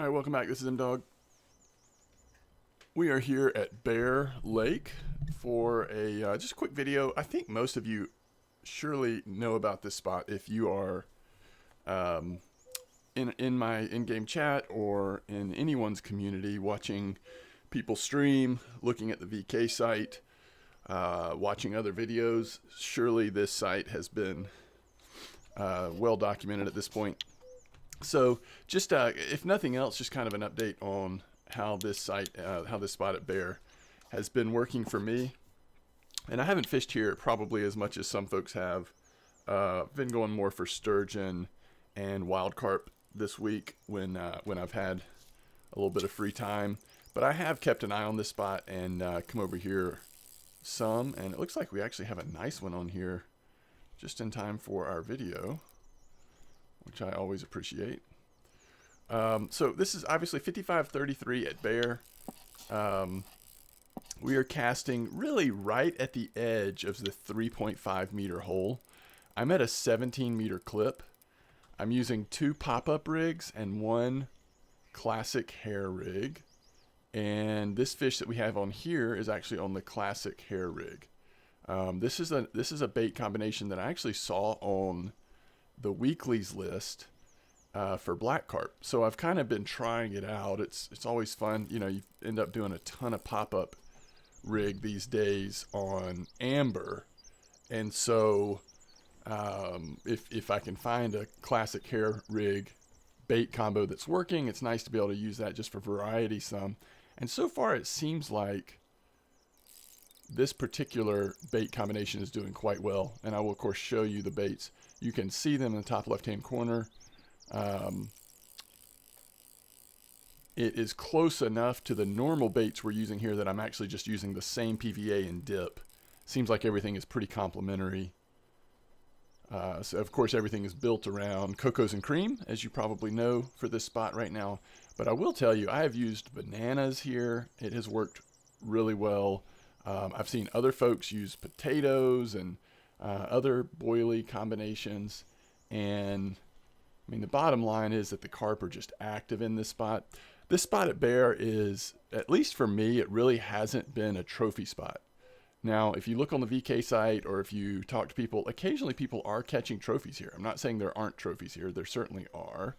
All right, welcome back. This is M-Dog. We are here at Bear Lake for a just a quick video. I think most of you surely know about this spot if you are um, in my in-game chat or in anyone's community watching people stream, looking at the VK site, watching other videos. Surely this site has been well documented at this point. So just if nothing else, just kind of an update on how this site, how this spot at Bear has been working for me. And I haven't fished here probably as much as some folks have. Been going more for sturgeon and wild carp this week when I've had a little bit of free time. But I have kept an eye on this spot and come over here some. And it looks like we actually have a nice one on here just in time for our video, which I always appreciate. So this is obviously 5533 at Bear. We are casting really right at the edge of the 3.5 meter hole. I'm at a 17 meter clip. I'm using 2 pop-up rigs and 1 classic hair rig. And this fish that we have on here is actually on the classic hair rig. This is a bait combination that I actually saw on the weeklies list for black carp. So I've kind of been trying it out. It's always fun. You know, you end up doing a ton of pop-up rig these days on amber. And so if I can find a classic hair rig bait combo that's working, it's nice to be able to use that just for variety some. And so far it seems like this particular bait combination is doing quite well. And I will of course show you the baits. You can see them in the top left-hand corner. It is close enough to the normal baits we're using here that I'm actually just using the same PVA and dip. Seems like everything is pretty complementary. So of course everything is built around Cocos and Cream, as you probably know for this spot right now. But I will tell you, I have used bananas here. It has worked really well. I've seen other folks use potatoes and other boilie combinations, and I mean the bottom line is that the carp are just active in this spot. This spot at Bear is, at least for me, it really hasn't been a trophy spot. Now if you look on the VK site or if you talk to people, occasionally people are catching trophies here. I'm not saying there aren't trophies here, there certainly are,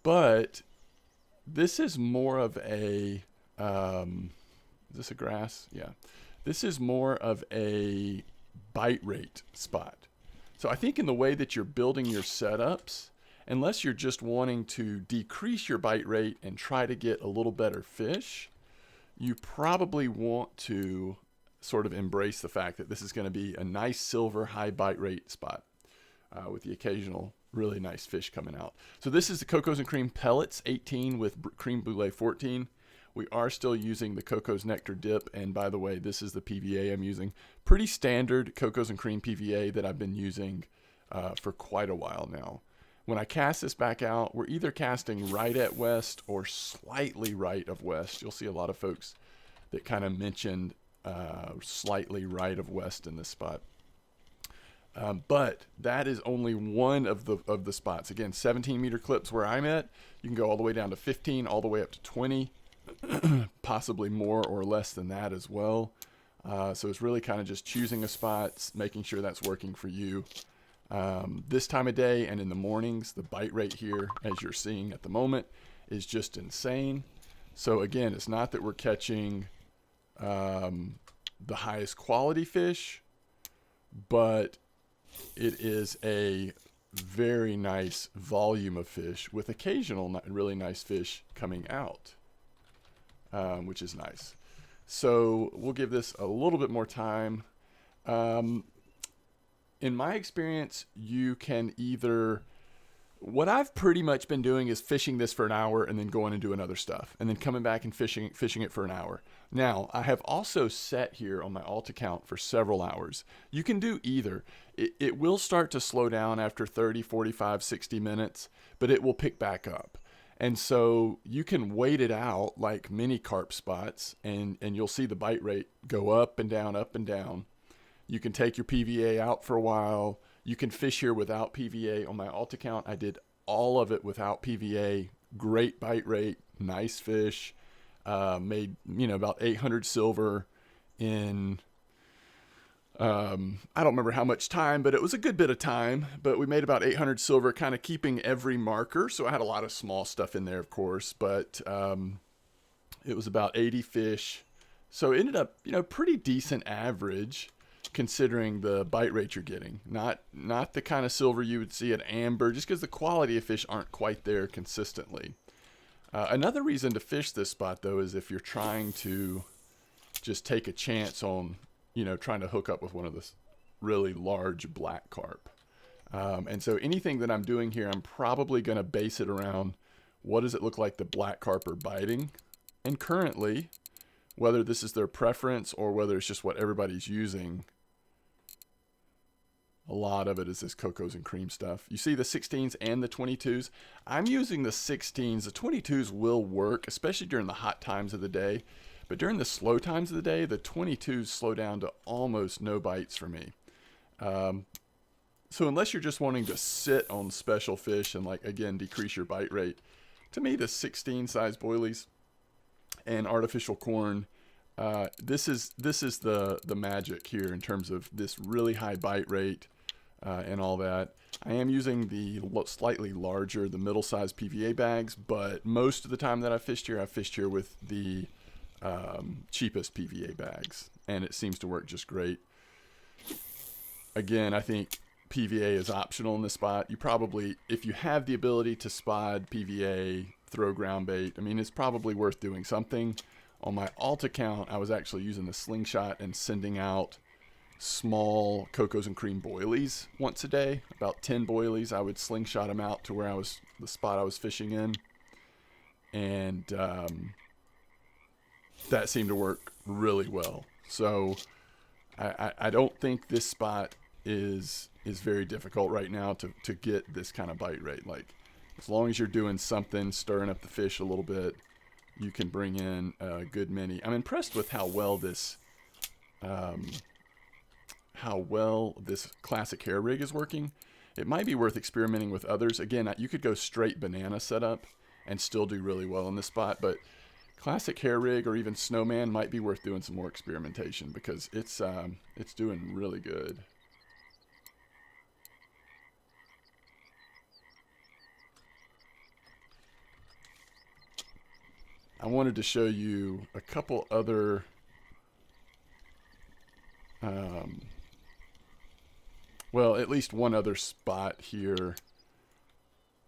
but this is more of a is this a grass? Yeah, this is more of a bite rate spot. So I think in the way that you're building your setups, unless you're just wanting to decrease your bite rate and try to get a little better fish, you probably want to sort of embrace the fact that this is going to be a nice silver high bite rate spot with the occasional really nice fish coming out. So this is the Cocos and Cream Pellets 18 with Cream Brulee 14. We are still using the Cocos Nectar Dip, and by the way, this is the PVA I'm using. Pretty standard Cocos and Cream PVA that I've been using for quite a while now. When I cast this back out, we're either casting right at west or slightly right of west. You'll see a lot of folks that kind of mentioned slightly right of west in this spot. But that is only one of the spots. Again, 17 meter clips where I'm at. You can go all the way down to 15, all the way up to 20. Possibly more or less than that as well. So it's really kind of just choosing a spot, making sure that's working for you. This time of day and in the mornings, the bite rate here, as you're seeing at the moment, is just insane. So again, it's not that we're catching the highest quality fish, but it is a very nice volume of fish with occasional really nice fish coming out. Which is nice. So we'll give this a little bit more time. In my experience, you can either, what I've pretty much been doing is fishing this for an hour and then going and doing other stuff and then coming back and fishing it for an hour. Now, I have also set here on my alt account for several hours. You can do either. It will start to slow down after 30, 45, 60 minutes, but it will pick back up. And so you can wait it out like mini carp spots, and you'll see the bite rate go up and down, up and down. You can take your PVA out for a while. You can fish here without PVA. On my alt account, I did all of it without PVA great bite rate, nice fish. Made, about 800 silver in, I don't remember how much time, but it was a good bit of time. But we made about 800 silver, kind of keeping every marker. So I had a lot of small stuff in there, of course, but it was about 80 fish. So it ended up, pretty decent average considering the bite rate you're getting. Not the kind of silver you would see at Amber, just because the quality of fish aren't quite there consistently. Another reason to fish this spot, though, is if you're trying to just take a chance on, trying to hook up with one of the really large black carp. And so anything that I'm doing here, I'm probably going to base it around what does it look like the black carp are biting. And currently, whether this is their preference or whether it's just what everybody's using, a lot of it is this cocos and cream stuff. You see the 16s and the 22s. I'm using the 16s. The 22s will work, especially during the hot times of the day. But during the slow times of the day, the 22s slow down to almost no bites for me. So unless you're just wanting to sit on special fish and, again, decrease your bite rate, to me, the 16 size boilies and artificial corn, this is the magic here in terms of this really high bite rate and all that. I am using the slightly larger, the middle-sized PVA bags, but most of the time that I've fished here with the cheapest PVA bags, and it seems to work just great. Again, I think PVA is optional in this spot. You probably, if you have the ability to spot PVA, throw ground bait, it's probably worth doing something. On my alt account, I was actually using the slingshot and sending out small cocos and cream boilies once a day. About 10 boilies, I would slingshot them out to where the spot I was fishing in. And that seemed to work really well. So I don't think this spot is very difficult right now to get this kind of bite rate. As long as you're doing something, stirring up the fish a little bit, you can bring in a good many. I'm impressed with how well this classic hair rig is working. It might be worth experimenting with others. Again, you could go straight banana setup and still do really well in this spot, but classic hair rig or even snowman might be worth doing some more experimentation because it's doing really good. I wanted to show you a couple other at least one other spot here.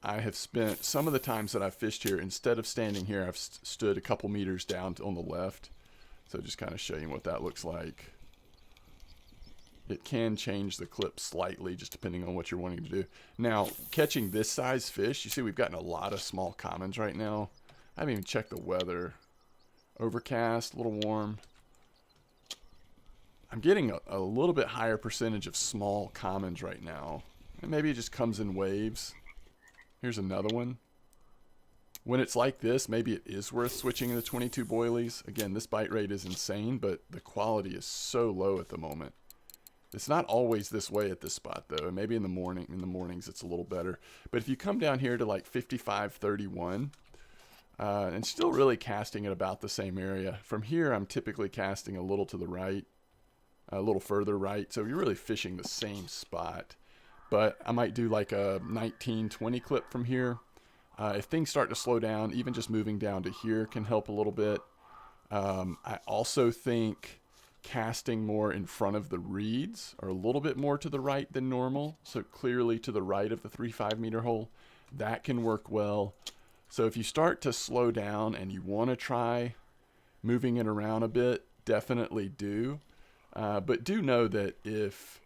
I have spent some of the times that I've fished here, instead of standing here, I've stood a couple meters down on the left. So just kind of show you what that looks like. It can change the clip slightly just depending on what you're wanting to do. Now, catching this size fish, you see we've gotten a lot of small commons right now. I haven't even checked the weather. Overcast, a little warm. I'm getting a little bit higher percentage of small commons right now. And maybe it just comes in waves. Here's another one. When it's like this, maybe it is worth switching to the 22 boilies. Again, this bite rate is insane, but the quality is so low at the moment. It's not always this way at this spot, though. Maybe in the mornings it's a little better. But if you come down here to 55-31, and still really casting at about the same area. From here, I'm typically casting a little to the right, a little further right. So you're really fishing the same spot. But I might do a 19-20 clip from here. If things start to slow down, even just moving down to here can help a little bit. I also think casting more in front of the reeds or a little bit more to the right than normal. So clearly to the right of the 3-5 meter hole, that can work well. So if you start to slow down and you want to try moving it around a bit, definitely do. But do know that if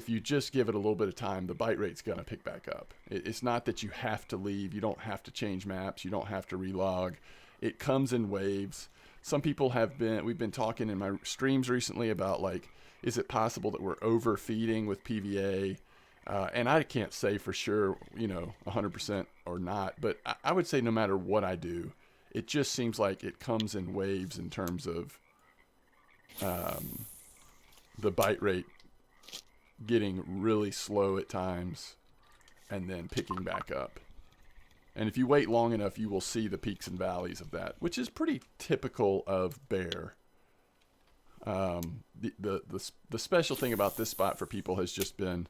you just give it a little bit of time, the bite rate's going to pick back up. It's not that you have to leave. You don't have to change maps. You don't have to relog. It comes in waves. Some people we've been talking in my streams recently about is it possible that we're overfeeding with PVA? And I can't say for sure, 100% or not, but I would say no matter what I do, it just seems like it comes in waves in terms of the bite rate getting really slow at times and then picking back up. And if you wait long enough, you will see the peaks and valleys of that, which is pretty typical of bear. The special thing about this spot for people has just been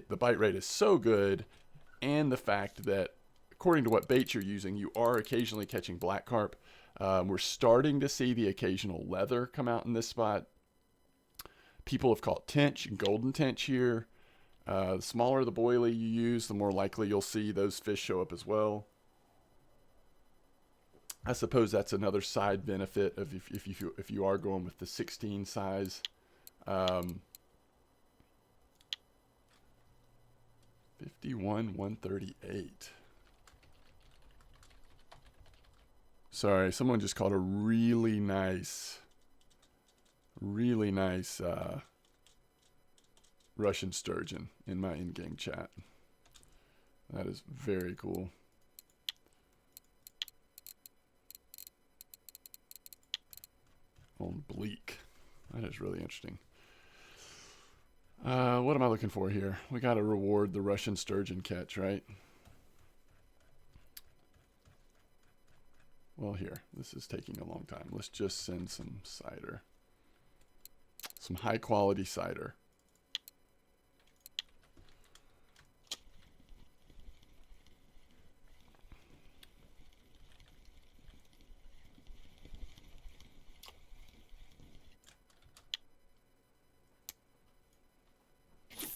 the bite rate is so good, and the fact that according to what bait you're using, you are occasionally catching black carp. We're starting to see the occasional leather come out in this spot. People have caught tench and golden tench here. The smaller the boilie you use, the more likely you'll see those fish show up as well. I suppose that's another side benefit of if you are going with the 16 size. 51,138. Sorry, someone just caught a really nice Russian sturgeon in my in-game chat. That is very cool. On bleak. That is really interesting. What am I looking for here? We got to reward the Russian sturgeon catch, right? Well, here. This is taking a long time. Let's just send some cider. Some high-quality cider.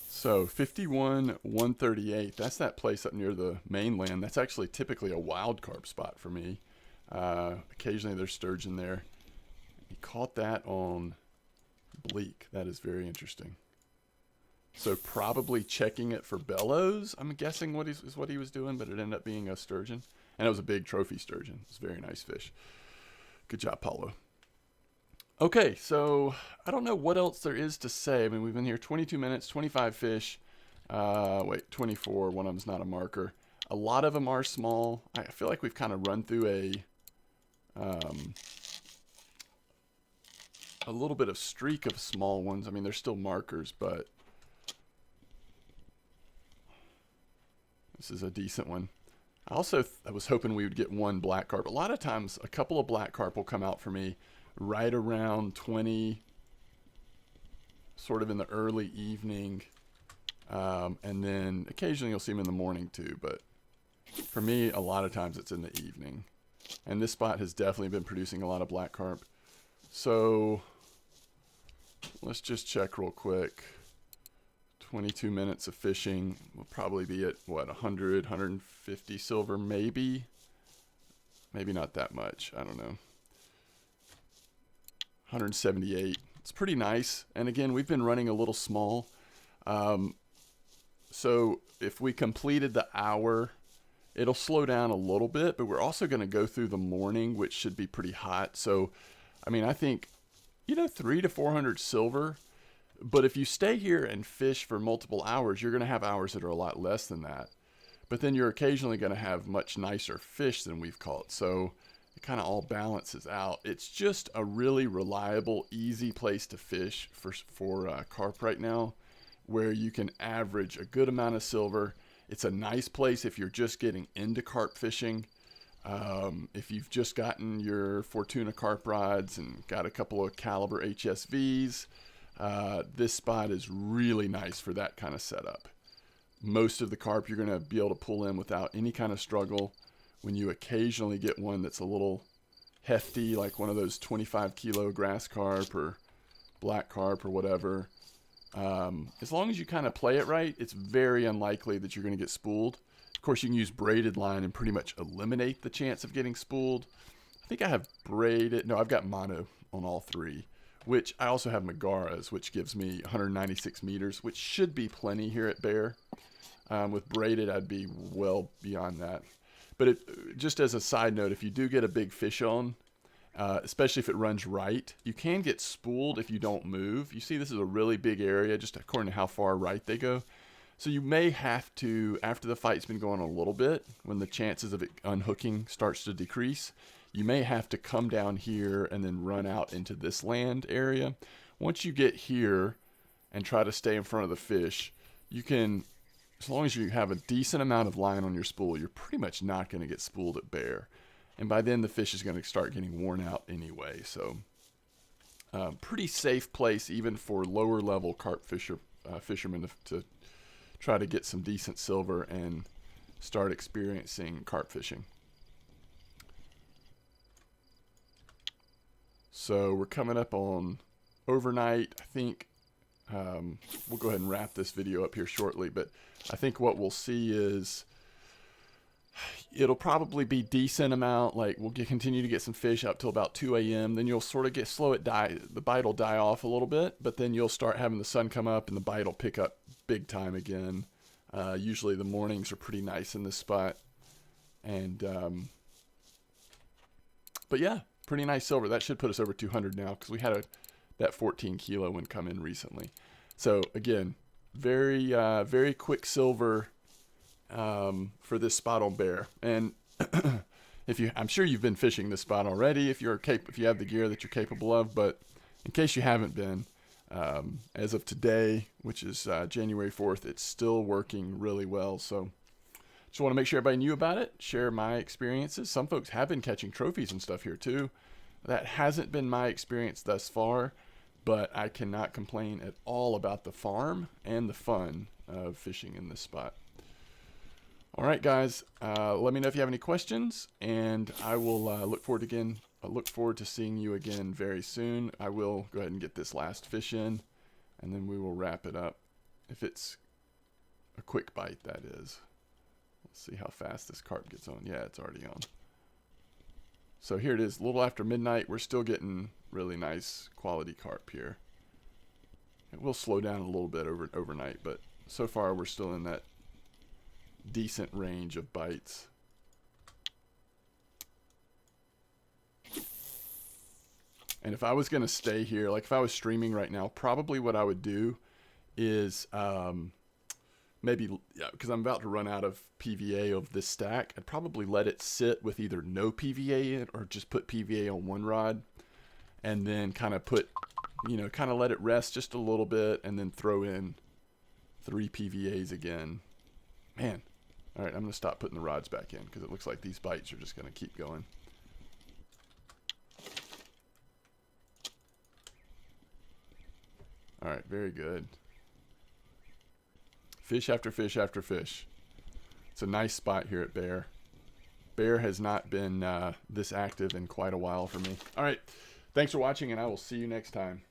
So 51,138, that's that place up near the mainland. That's actually typically a wild carp spot for me. Occasionally there's sturgeon there. He caught that on bleak. That is very interesting. So probably checking it for bellows, I'm guessing is what he was doing, but it ended up being a sturgeon. And it was a big trophy sturgeon. It's a very nice fish. Good job, Paulo. Okay, so I don't know what else there is to say. I mean, we've been here 22 minutes, 25 fish. 24. One of them's not a marker. A lot of them are small. I feel like we've kind of run through a little bit of streak of small ones. I mean, they're still markers, but this is a decent one. I was hoping we would get one black carp. A lot of times, a couple of black carp will come out for me right around 20, sort of in the early evening, and then occasionally you'll see them in the morning too, but for me a lot of times it's in the evening, and this spot has definitely been producing a lot of black carp. So let's just check real quick. 22 minutes of fishing. We'll probably be at what, 100, 150 silver, maybe not that much, I don't know. 178. It's pretty nice. And again, we've been running a little small. So if we completed the hour, it'll slow down a little bit, but we're also going to go through the morning, which should be pretty hot. So, I mean, I think, 300 to 400 silver. But if you stay here and fish for multiple hours, you're going to have hours that are a lot less than that. But then you're occasionally going to have much nicer fish than we've caught. So it kind of all balances out. It's just a really reliable, easy place to fish for carp right now, where you can average a good amount of silver. It's a nice place if you're just getting into carp fishing. If you've just gotten your Fortuna carp rods and got a couple of Caliber HSVs, this spot is really nice for that kind of setup. Most of the carp you're going to be able to pull in without any kind of struggle. When you occasionally get one that's a little hefty, like one of those 25 kilo grass carp or black carp or whatever, as long as you kind of play it right, it's very unlikely that you're going to get spooled. Of course, you can use braided line and pretty much eliminate the chance of getting spooled. I think I have braided. No, I've got mono on all three, which I also have Megaras, which gives me 196 meters, which should be plenty here at Bear. With braided, I'd be well beyond that. But just as a side note, if you do get a big fish on, especially if it runs right, you can get spooled if you don't move. You see, this is a really big area, just according to how far right they go. So you may have to, after the fight's been going a little bit, when the chances of it unhooking starts to decrease, you may have to come down here and then run out into this land area. Once you get here and try to stay in front of the fish, you can as long as you have a decent amount of line on your spool, you're pretty much not going to get spooled at bear. And by then the fish is going to start getting worn out anyway. So pretty safe place even for lower level carp fishermen to try to get some decent silver and start experiencing carp fishing. So we're coming up on overnight. I think we'll go ahead and wrap this video up here shortly, but I think what we'll see is it'll probably be decent amount. Like we'll continue to get some fish up till about 2 a.m. Then you'll sort of the bite will die off a little bit, but then you'll start having the sun come up and the bite will pick up big time again. Usually the mornings are pretty nice in this spot. And, but yeah, pretty nice silver. That should put us over 200 now because we had that 14 kilo one come in recently. So again, very, very quick silver for this spot on bear. And I'm sure you've been fishing this spot already if you have the gear that you're capable of, but in case you haven't been, as of today, which is January 4th, it's still working really well. So just want to make sure everybody knew about it, share my experiences. Some folks have been catching trophies and stuff here too. That hasn't been my experience thus far, but I cannot complain at all about the farm and the fun of fishing in this spot. All right, guys, let me know if you have any questions, and I will look forward to seeing you again very soon. I will go ahead and get this last fish in, and then we will wrap it up. If it's a quick bite, that is. Let's see how fast this carp gets on. Yeah, it's already on. So here it is, a little after midnight. We're still getting really nice quality carp here. It will slow down a little bit overnight, but so far we're still in that decent range of bites. And if I was going to stay here, like if I was streaming right now, probably what I would do is maybe, because I'm about to run out of PVA of this stack, I'd probably let it sit with either no PVA in it or just put PVA on one rod, and then kind of let it rest just a little bit, and then throw in 3 PVAs again. Man. All right, I'm going to stop putting the rods back in because it looks like these bites are just going to keep going. All right, very good. Fish after fish after fish. It's a nice spot here at Bear. Bear has not been this active in quite a while for me. All right, thanks for watching, and I will see you next time.